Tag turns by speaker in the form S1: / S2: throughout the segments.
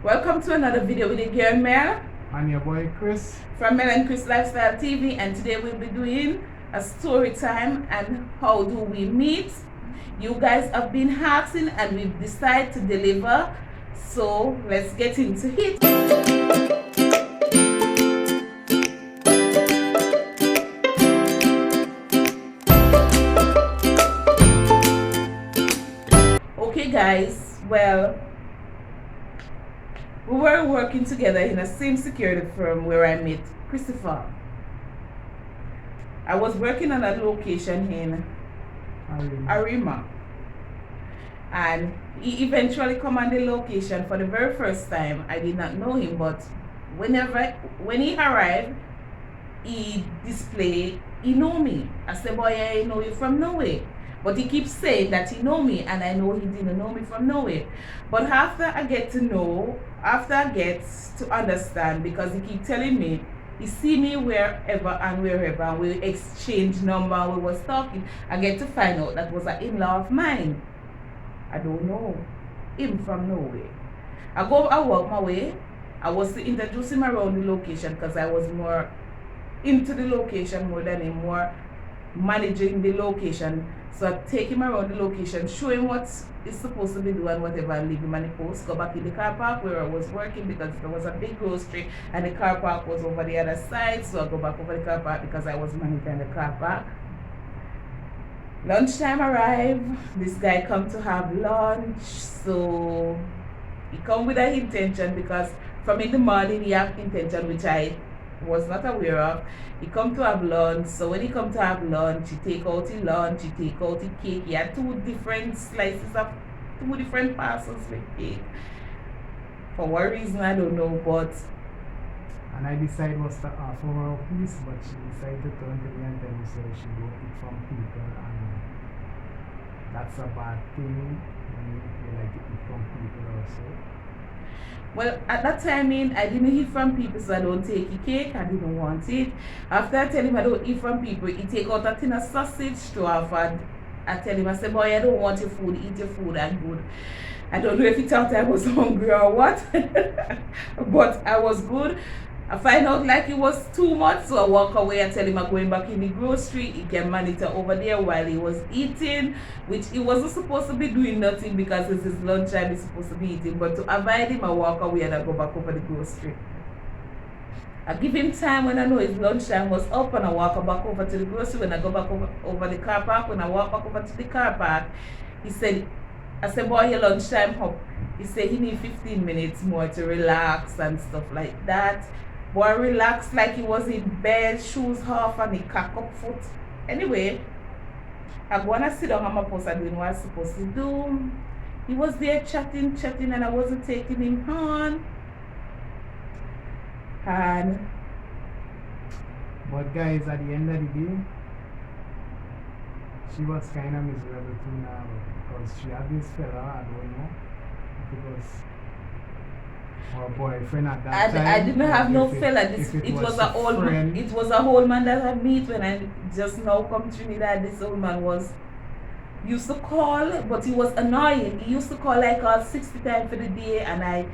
S1: Welcome to another video with your girl Mel
S2: and your boy Chris
S1: from Mel&Chris Lifestyle TV, and today we'll be doing a story time and how do we meet. You guys have been asking and we've decided to deliver, so let's get into it. Okay guys, well, we were working together in the same security firm where I met Christopher. I was working on a location in Arima, and he eventually come on the location for the very first time. I did not know him, but when he arrived, he displayed he know me. I said, boy, I know you from nowhere. But he keeps saying that he know me, and I know he didn't know me from nowhere. But after I get to understand, because he keep telling me he see me wherever and wherever, and we exchange number, we was talking, I get to find out that was an in-law of mine. I don't know him from nowhere. I walk my way. I was to introduce him around the location because I was more into the location more than him, more managing the location. So I take him around the location, show him what he's supposed to be doing, whatever, and leave him on the post, go back in the car park where I was working because there was a big grocery and the car park was over the other side. So I go back over the car park because I was managing the car park. Lunchtime arrived, this guy come to have lunch, so he come with an intention, because from in the morning he have intention which I was not aware of. He come to have lunch, so when he come to have lunch, he take out the lunch, he take out the cake. He had two different slices of two different parcels with cake. For what reason I don't know, but
S2: and I decided was to offer her a piece, but she decided to turn to me and tell me so she don't eat from people, and that's a bad thing when you like to eat from people also.
S1: well, at that time, I didn't eat from people, so I don't take a cake. I didn't want it. After I tell him I don't eat from people, he take out a tin of sausage to offer. I tell him, I say, boy, I don't want your food. Eat your food, I'm good. I don't know if he thought I was hungry or what, but I was good. I find out like it was too much, so I walk away. I tell him I'm going back in the grocery. He can monitor over there while he was eating, which he wasn't supposed to be doing nothing because it's his lunchtime, he's supposed to be eating. But to avoid him, I walk away and I go back over the grocery. I give him time when I know his lunchtime was up, and I walk back over to the grocery. When I go back over the car park, when I walk back over to the car park, he said, I said, boy, your lunchtime up. He said he need 15 minutes more to relax and stuff like that. Boy relaxed like he was in bed, shoes off, and he cock up foot. Anyway, I go and I sit down on my post and doing what I was supposed to do. He was there chatting, and I wasn't taking him on. And
S2: but guys, at the end of the day, she was kind of miserable too now, because she had this fella, I don't know if it was her boyfriend at that time.
S1: I didn't have no fella. It was a old man that I meet when I just now come to Trinidad. This old man used to call, but he was annoying. He used to call like 60 times for the day, and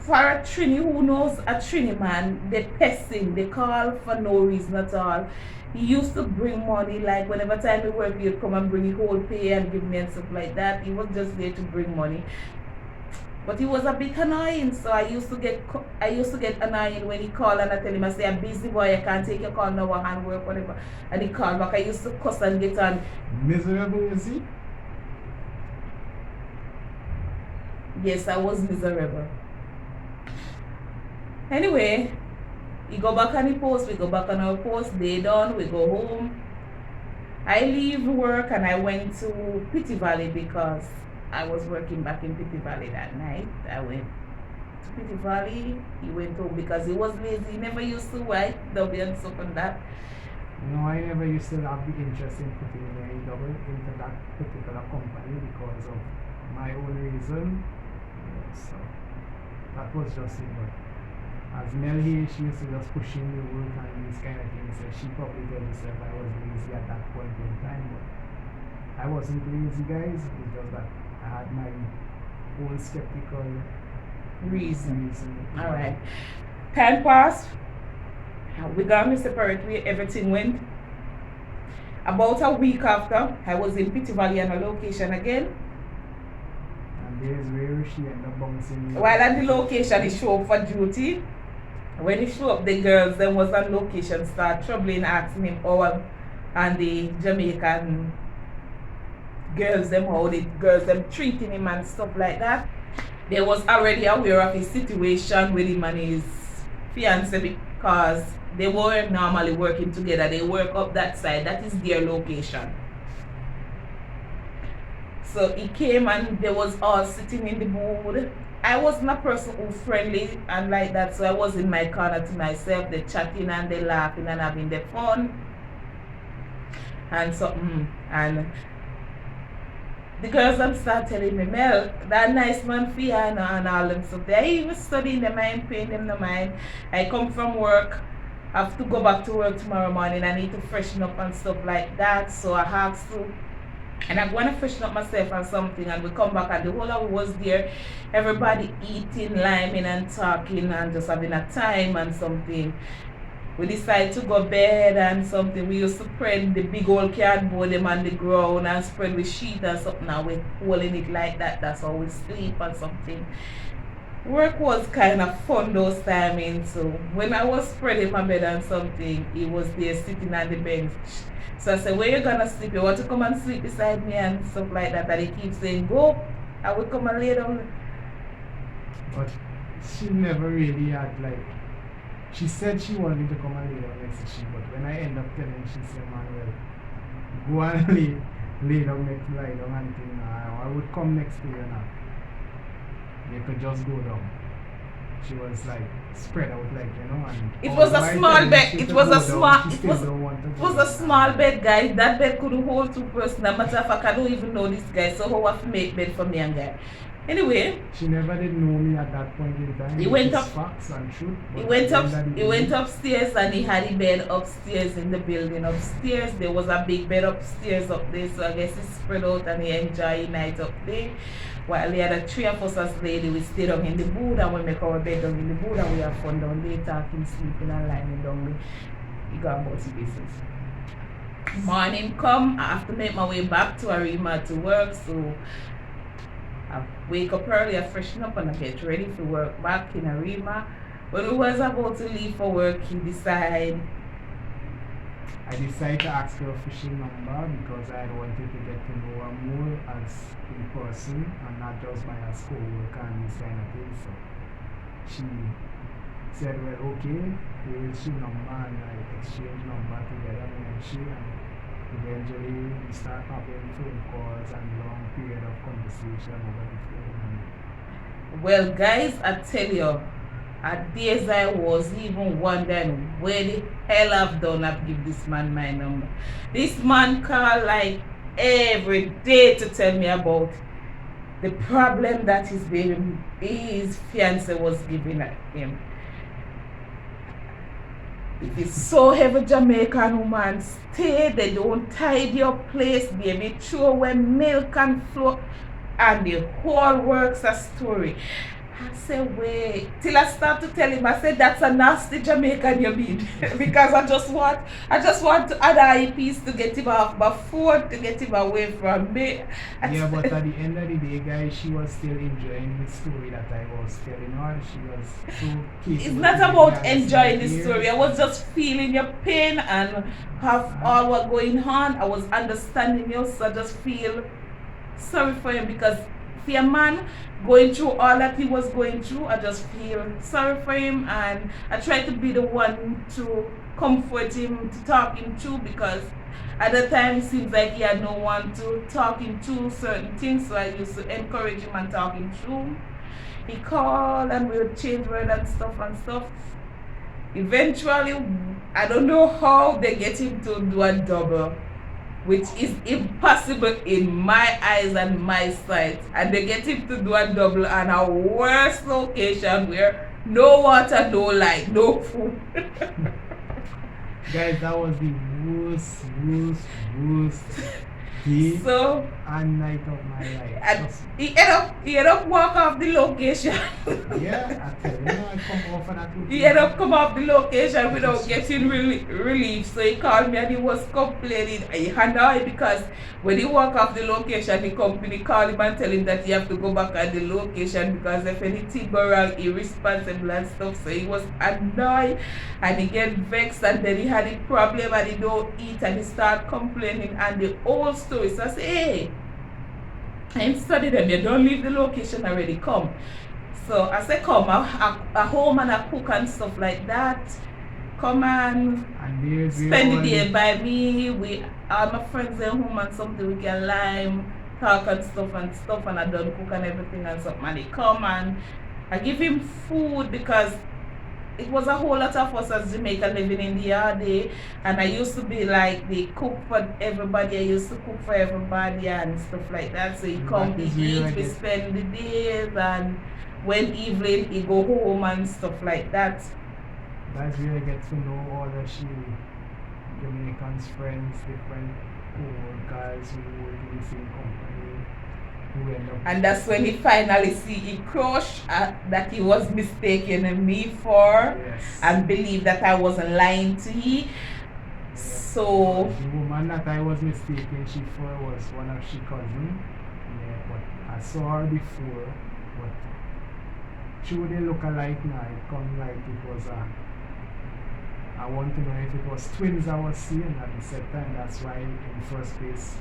S1: for a Trini who knows a Trini man, they pestering, they call for no reason at all. He used to bring money, like whenever time he work, he'd come and bring his whole pay and give me and stuff like that. He was just there to bring money. But he was a bit annoying, so I used to get annoying when he called and I tell him, I say, I'm busy boy, I can't take your call now, I hand work, whatever. And he called back. I used to cuss and get on.
S2: Miserable, is he?
S1: Yes, I was miserable. Anyway, he go back on the post, we go back on our post, day done, we go home. I leave work and I went to Pitty Valley because I was working back in Pitty Valley that night. I went to Pitty Valley. He went home because he was lazy. He never used to write W and stuff and that.
S2: No, I never used to have the interest in putting my double into that particular company because of my own reason. So that was just it. But as Mel here, she used to just pushing the work and these kind of things. So she probably told herself I was lazy at that point in time. But I wasn't lazy, guys. It's just that I had my own skeptical
S1: reason.
S2: reason.
S1: Alright. Time passed. We got me separately. Everything went. About a week after, I was in Pity Valley on a location again.
S2: And there's where she ended up bouncing.
S1: While at the location, he showed up for duty. When he showed up, the girls then was on location, start troubling, asking him and the Jamaican girls them how the girls them treating him and stuff like that. They was already aware of his situation with him and his fiance because they weren't normally working together. They work up that side. That is their location. So he came and they was all sitting in the booth. I wasn't a person who friendly and like that, so I was in my corner to myself. They chatting and they laughing and having their fun and something. And the girls them start telling me, Mel, that nice man for you and all them stuff. They even studying them mind, paying them no mind. I come from work, I have to go back to work tomorrow morning. I need to freshen up and stuff like that. So I asked to, and I'm going to freshen up myself and something, and we come back and the whole of we was there, everybody eating, liming and talking and just having a time and something. We decided to go bed and something. We used to spread the big old cardboard them on the ground and spread with sheet and something, and we holding it like that. That's how we sleep and something. Work was kind of fun those timings. So when I was spreading my bed and something, he was there sitting on the bench. So I said, where you gonna sleep? You want to come and sleep beside me and stuff like that? And he keeps saying, go. I would come and lay down.
S2: But she never really had like, she said she wanted to come and lay down next to she, but when I end up telling, she said, Manuel, go and lay down next to lie down and thing. I would come next to you now. You could just go down. She was like spread out like, you know, and
S1: it was a small bed. It was a small bed, guys. That bed couldn't hold two persons. As a matter of fact, I don't even know this guy, so how have to make bed for me and guy. Anyway,
S2: she never did know me at that point in time.
S1: He went up.
S2: Facts and truth.
S1: He went upstairs and he had a bed upstairs in the building. Upstairs there was a big bed upstairs up there, so I guess he spread out and he enjoyed the night up there. While the other three of us as lady, we stay down in the booth and we make our bed down in the booth and we have fun down there, talking, sleeping and lying down there. He got about the business. Morning come, I have to make my way back to Arima to work, so I wake up early, I freshen up and I get ready to work back in Arima. When we was about to leave for work, I decided
S2: to ask her a fishing number because I wanted to get to know her more as in person and not just by her school work and this kind of thing. So she said, well, okay, here's your number, and I exchanged number together, me and she, and eventually we start having phone calls and long period of conversation over the phone.
S1: Well, guys, I tell you, at days I was even wondering where the hell I've done I've give this man my number. This man called like every day to tell me about the problem that his fiance was giving at him. If it's so heavy Jamaican woman stay, they don't tidy your place, baby, throw away milk and flour, and the whole works a story. I said, wait, till I start to tell him, I said, that's a nasty Jamaican you mean. Because I just want to add IPs to get him off my phone, to get him away from me.
S2: Yeah, but at the end of the day, guys, she was still enjoying the story that I was telling her. She was so capable.
S1: It's not about enjoying the story. I was just feeling your pain and have all what going on. I was understanding you, so I just feel sorry for him because for a man going through all that he was going through, I just feel sorry for him, and I try to be the one to comfort him, to talk him through, because at the time it seems like he had no one to talk him through certain things, so I used to encourage him and talk him through. He called and we would change word and stuff. Eventually, I don't know how they get him to do a double, which is impossible in my eyes and my sight, and they get him to do a double on a worse location where no water, no light, no food.
S2: Guys, that was the worst. Day
S1: So
S2: and night of my life.
S1: and
S2: Just-
S1: he end up walk off the location.
S2: yeah, I tell you, I come off and I could
S1: He end up come off the location without
S2: Just-
S1: getting relief. So he called me and he was complaining. He annoyed because when he walk off the location, the company called him and tell him that he have to go back at the location because if anything go wrong, irresponsible and stuff. So he was annoyed and he get vexed, and then he had a problem and he don't eat and he start complaining and the whole story. So I say, hey, I study them. You don't leave the location already. Come. So I said, come, I home and I cook and stuff like that. Come and
S2: and
S1: spend the day by me. We all my friends at home and something we can lime, talk and stuff and I done cook and everything and something. And they come and I give him food because it was a whole lot of us as Jamaican living in the yard day, and I used to be like the cook for everybody. I used to cook for everybody and stuff like that. So he come,
S2: That is
S1: he eat,
S2: really
S1: we
S2: good.
S1: spend the days, and when evening he go home and stuff like that.
S2: That's where I get to know all the Jamaicans friends, different guys who work in the same company, who end up.
S1: And that's when he finally see he crush that he was mistaken me for,
S2: Yes.
S1: and believe that I wasn't lying to he. So
S2: The woman that I was mistaken she for was one of she cousin. Yeah, but I saw her before, but she wouldn't look alike now. It come like it was I want to know if it was twins I was seeing at the same time. That's why in the first place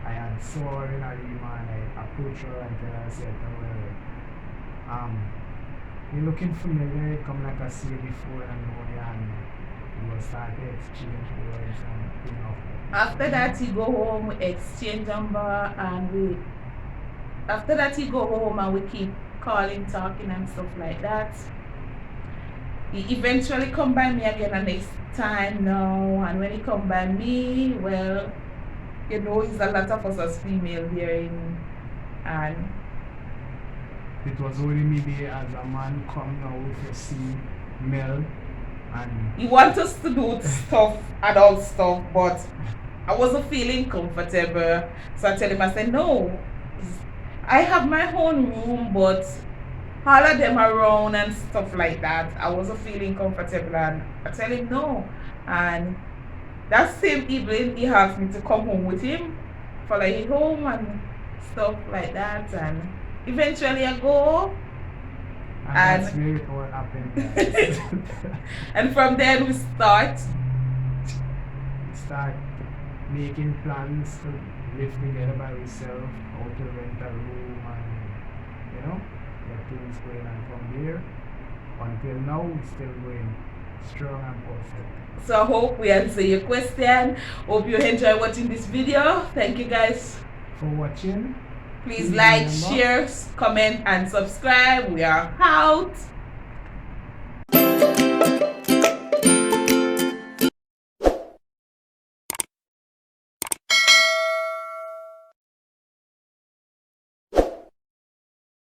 S2: I had saw her in Arima and I approached her and tell her, I said, well, you're looking familiar, you come like I see you before and I know you, and we will start to exchange words and you know.
S1: after that he go home, we exchange number, and after that he go home and we keep calling, talking and stuff like that. He eventually come by me again the next time now, and when he come by me, well, you know, it's a lot of us as female here in, and
S2: It was only maybe as a man come now if you see Mel and
S1: he want us to do stuff, adult stuff, but I wasn't feeling comfortable. So I tell him, I said, no, I have my own room, but all of them around and stuff like that. I wasn't feeling comfortable, and I tell him no. And that same evening, he asked me to come home with him, follow him home and stuff like that. And eventually I go,
S2: that's really what happened. Guys.
S1: and from there we start.
S2: Start making plans to live together by ourselves, how to rent a room and you know, get things going, and from there until now it's still going strong and perfect.
S1: So I hope we answer your question. Hope you enjoy watching this video. Thank you guys.
S2: For watching.
S1: Please
S2: Please
S1: like,
S2: remember-
S1: share, comment and subscribe. We are out.